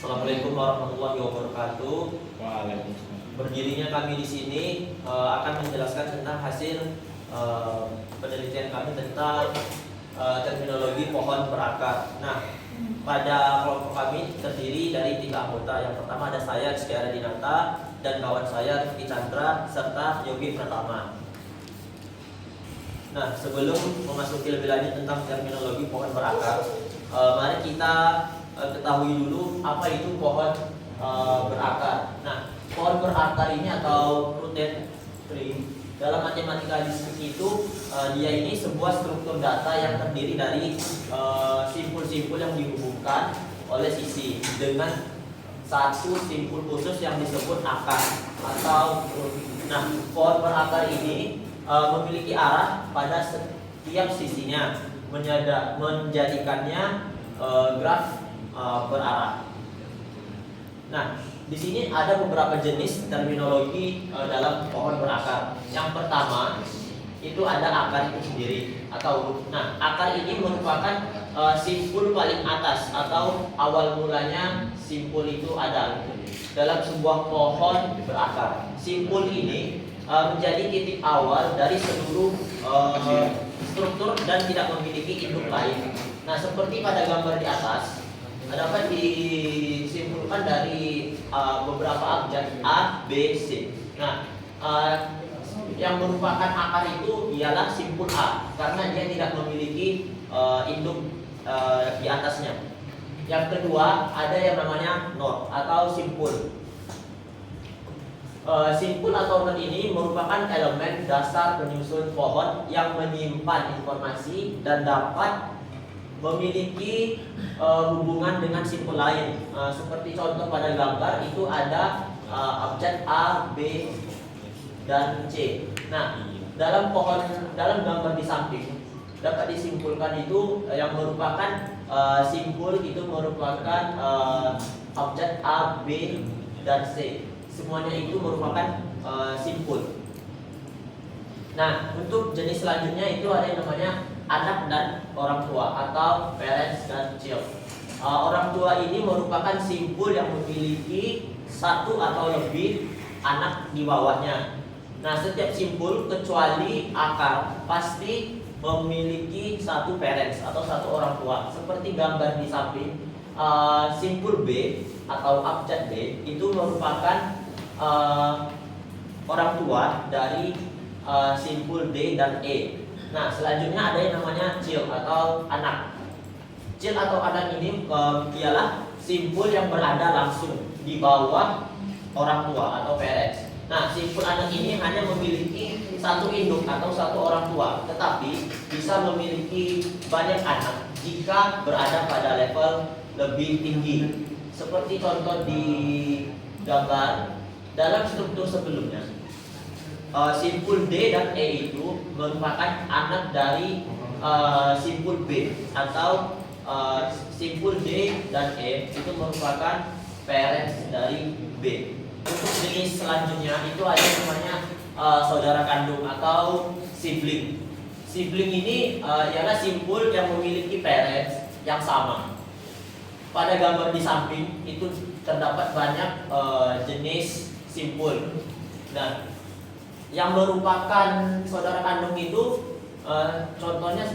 Assalamualaikum warahmatullahi wabarakatuh. Waalaikumsalam. Berdirinya kami di sini akan menjelaskan tentang hasil penelitian kami tentang terminologi pohon berakar. Nah, pada kelompok kami terdiri dari 3 anggota. Yang pertama ada saya, Rizky Aradinata, dan kawan saya Rifki Chandra serta Yogi Pratama. Nah, sebelum memasuki lebih lanjut tentang terminologi pohon berakar, mari kita ketahui dulu apa itu pohon berakar. Nah, pohon berakar ini atau rooted tree dalam matematika diskusi itu dia ini sebuah struktur data yang terdiri dari simpul-simpul yang dihubungkan oleh sisi dengan satu simpul khusus yang disebut akar atau nah, pohon berakar ini memiliki arah pada setiap sisinya, menjadikannya graf berarah. Nah, di sini ada beberapa jenis terminologi dalam pohon berakar. Yang pertama itu ada akar itu sendiri atau root. Nah, akar ini merupakan simpul paling atas atau awal mulanya simpul itu ada dalam sebuah pohon berakar. Simpul ini menjadi titik awal dari seluruh struktur dan tidak memiliki induk lain. Nah, seperti pada gambar di atas, dapat disimpulkan dari beberapa abjad A, B, C. Nah, yang merupakan akar itu ialah simpul A karena dia tidak memiliki induk di atasnya. Yang kedua ada yang namanya node atau simpul. Simpul atau node ini merupakan elemen dasar penyusun pohon yang menyimpan informasi dan dapat memiliki hubungan dengan simpul lain. Seperti contoh pada gambar itu ada abjad A, B, dan C. Nah, dalam gambar di samping dapat disimpulkan itu yang merupakan simpul itu merupakan abjad A, B, dan C. Semuanya itu merupakan simpul. Nah, untuk jenis selanjutnya itu ada yang namanya anak dan orang tua atau parents dan child. Orang tua ini merupakan simpul yang memiliki satu atau lebih anak di bawahnya. Nah, setiap simpul kecuali akar pasti memiliki satu parents atau satu orang tua. Seperti gambar di samping, simpul B atau abjad B itu merupakan orang tua dari simpul D dan E. Nah, selanjutnya ada yang namanya child atau anak. Child atau anak ini ialah simpul yang berada langsung di bawah orang tua atau parents. Nah, simpul anak ini hanya memiliki satu induk atau satu orang tua, tetapi bisa memiliki banyak anak jika berada pada level lebih tinggi. Seperti contoh di gambar dalam struktur sebelumnya. Simpul D dan E itu merupakan anak dari simpul B atau simpul D dan E itu merupakan parents dari B. Untuk jenis selanjutnya itu ada yang namanya saudara kandung atau sibling. Sibling ini ialah simpul yang memiliki parents yang sama. Pada gambar di samping itu terdapat banyak jenis simpul. Nah, yang merupakan saudara kandung itu contohnya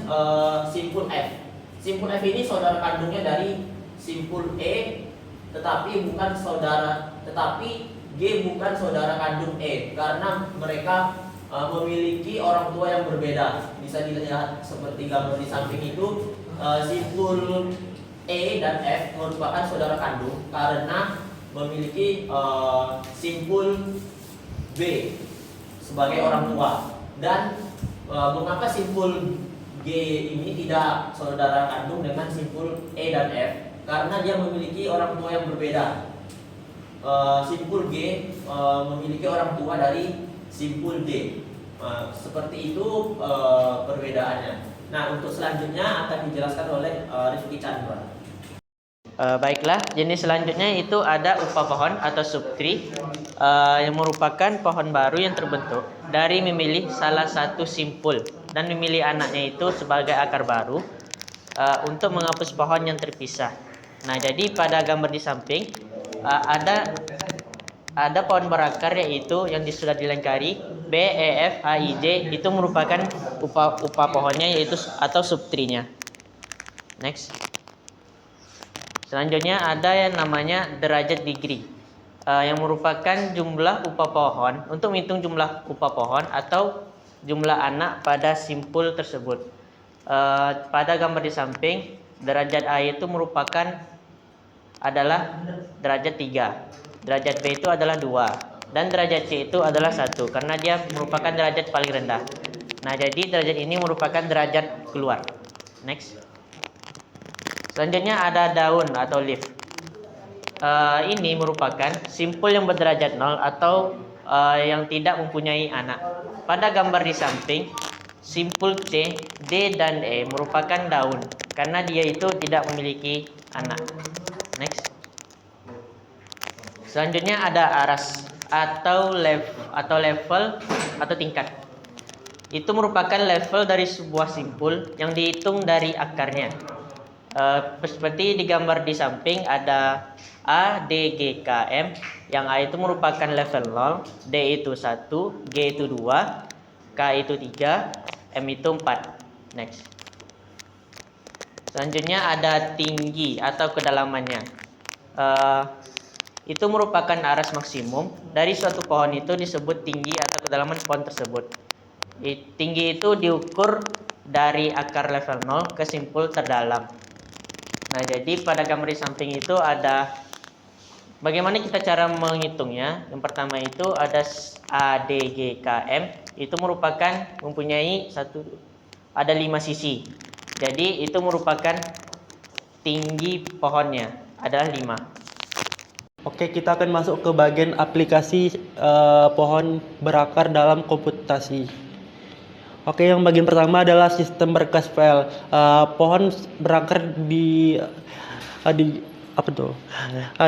simpul F. Simpul F ini saudara kandungnya dari simpul E, tetapi G bukan saudara kandung E karena mereka memiliki orang tua yang berbeda. Bisa dilihat seperti gambar di samping itu, simpul E dan F merupakan saudara kandung karena memiliki simpul B sebagai orang tua. Dan mengapa simpul G ini tidak saudara kandung dengan simpul E dan F? Karena dia memiliki orang tua yang berbeda. Simpul G memiliki orang tua dari simpul D. Seperti itu perbedaannya. Nah, untuk selanjutnya akan dijelaskan oleh Rifki Chandra. Baiklah, jenis selanjutnya itu ada upa pohon atau subtree yang merupakan pohon baru yang terbentuk dari memilih salah satu simpul dan memilih anaknya itu sebagai akar baru untuk menghapus pohon yang terpisah. Nah, jadi pada gambar di samping ada pohon berakar yaitu yang sudah dilengkari B, E, F, A, I, J itu merupakan upah pohonnya yaitu atau subtrinya. Next. Selanjutnya ada yang namanya derajat degree yang merupakan jumlah upah pohon untuk menghitung jumlah upah pohon atau jumlah anak pada simpul tersebut. Pada gambar di samping derajat A itu adalah derajat 3, derajat B itu adalah 2, dan derajat C itu adalah 1 karena dia merupakan derajat paling rendah. Nah, jadi derajat ini merupakan derajat keluar. Next. Selanjutnya ada daun atau leaf. Ini merupakan simpul yang berderajat 0 atau yang tidak mempunyai anak. Pada gambar di samping, simpul C, D, dan E merupakan daun karena dia itu tidak memiliki anak. Next. Selanjutnya ada aras atau level atau tingkat. Itu merupakan level dari sebuah simpul yang dihitung dari akarnya. Seperti di gambar di samping ada A, D, G, K, M. Yang A itu merupakan level 0, D itu 1, G itu 2, K itu 3, M itu 4. Next. Selanjutnya ada tinggi atau kedalamannya. Itu merupakan aras maksimum dari suatu pohon itu disebut tinggi atau kedalaman pohon tersebut. Tinggi itu diukur dari akar level 0 ke simpul terdalam. Nah, jadi pada gambar di samping itu ada bagaimana kita cara menghitungnya. Yang pertama itu ada A, D, G, K, M. Itu merupakan mempunyai ada 5 sisi. Jadi itu merupakan tinggi pohonnya adalah 5. Oke, kita akan masuk ke bagian aplikasi pohon berakar dalam komputasi. Oke, yang bagian pertama adalah sistem berkas file. Pohon berakar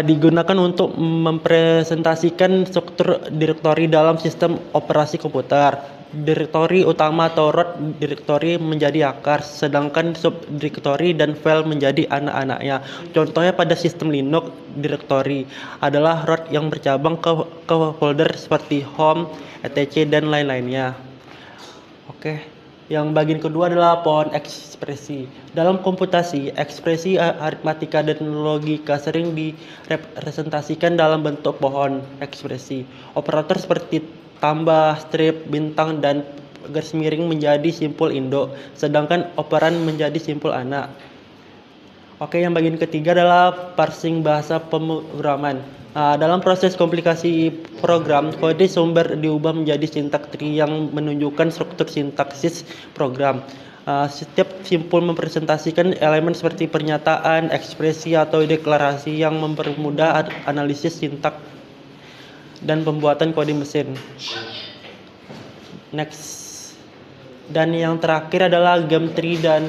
digunakan untuk mempresentasikan struktur direktori dalam sistem operasi komputer. Direktori utama atau root direktori menjadi akar, sedangkan subdirektori dan file menjadi anak-anaknya. Contohnya pada sistem Linux, direktori adalah root yang bercabang ke folder seperti home, etc, dan lain-lainnya. Oke, yang bagian kedua adalah pohon ekspresi. Dalam komputasi, ekspresi aritmatika dan logika sering direpresentasikan dalam bentuk pohon ekspresi. Operator seperti tambah, strip, bintang, dan garis miring menjadi simpul induk, sedangkan operan menjadi simpul anak. Oke, yang bagian ketiga adalah parsing bahasa pemrograman. Dalam proses komplikasi program, kode sumber diubah menjadi sintaks tree yang menunjukkan struktur sintaksis program. Setiap simpul mempresentasikan elemen seperti pernyataan, ekspresi, atau deklarasi yang mempermudah analisis sintaks dan pembuatan kode mesin. Next. Dan yang terakhir adalah game tree dan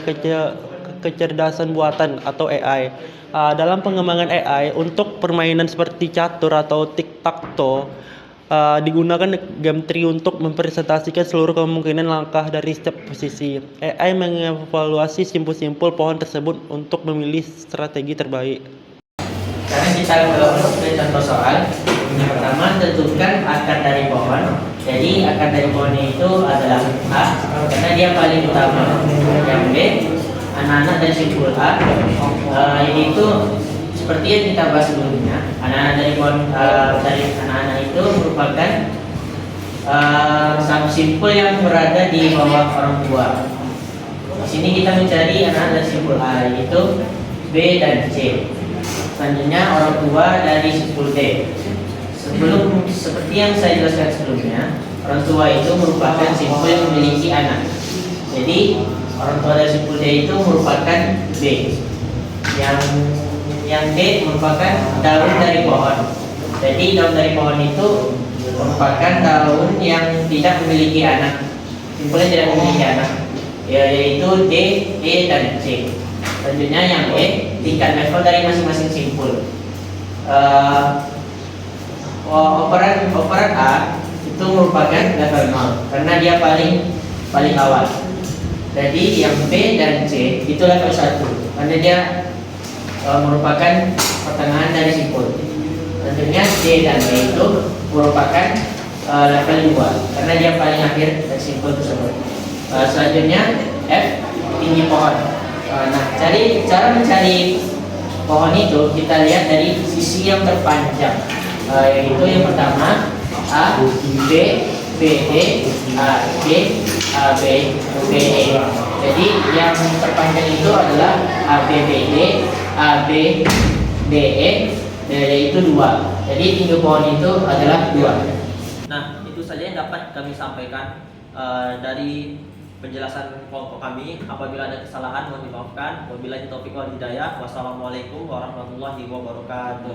kecerdasan buatan atau AI. Dalam pengembangan AI untuk permainan seperti catur atau tic-tac-toe, digunakan game tree untuk mempresentasikan seluruh kemungkinan langkah dari setiap posisi. AI mengevaluasi simpul-simpul pohon tersebut untuk memilih strategi terbaik. Sekarang kita ke contoh soal. Yang pertama, tentukan akar dari pohon. Jadi akar dari pohonnya itu adalah A karena dia paling utama. Yang B, anak-anak dari simpul A, yaitu seperti yang kita bahas sebelumnya. Anak-anak dari pohon dari anak-anak itu merupakan simpul yang berada di bawah orang tua. Di sini kita mencari anak-anak dari simpul A, yaitu B dan C. Selanjutnya orang tua dari simpul D. Seperti yang saya jelaskan sebelumnya, orang tua itu merupakan simpul yang memiliki anak. Jadi orang tua dari simpul D itu merupakan B. Yang D merupakan daun dari pohon. Jadi daun dari pohon itu merupakan daun yang tidak memiliki anak. Simpulnya tidak memiliki anak, yaitu D, E, dan C. Selanjutnya yang E, tingkat level dari masing-masing simpul. Operan A itu merupakan level 0 karena dia paling awal. Jadi yang B dan C itu level 1 karena dia merupakan pertengahan dari simpul. Tentunya D dan B itu merupakan level 2 karena dia paling akhir dari simpul tersebut. Selanjutnya F, tinggi pohon. Nah, cara mencari pohon itu kita lihat dari sisi yang terpanjang, yaitu yang pertama A, B, BD, AC, AB, BE. Jadi yang terpanjang itu adalah ABBD, ABBE, yaitu 2. Jadi tinggi pohon itu adalah 2. Nah, itu saja yang dapat kami sampaikan dari penjelasan kelompok kami. Apabila ada kesalahan mohon dimaafkan. Wabillahi taufiq wal hidayah. Wassalamualaikum warahmatullahi wabarakatuh.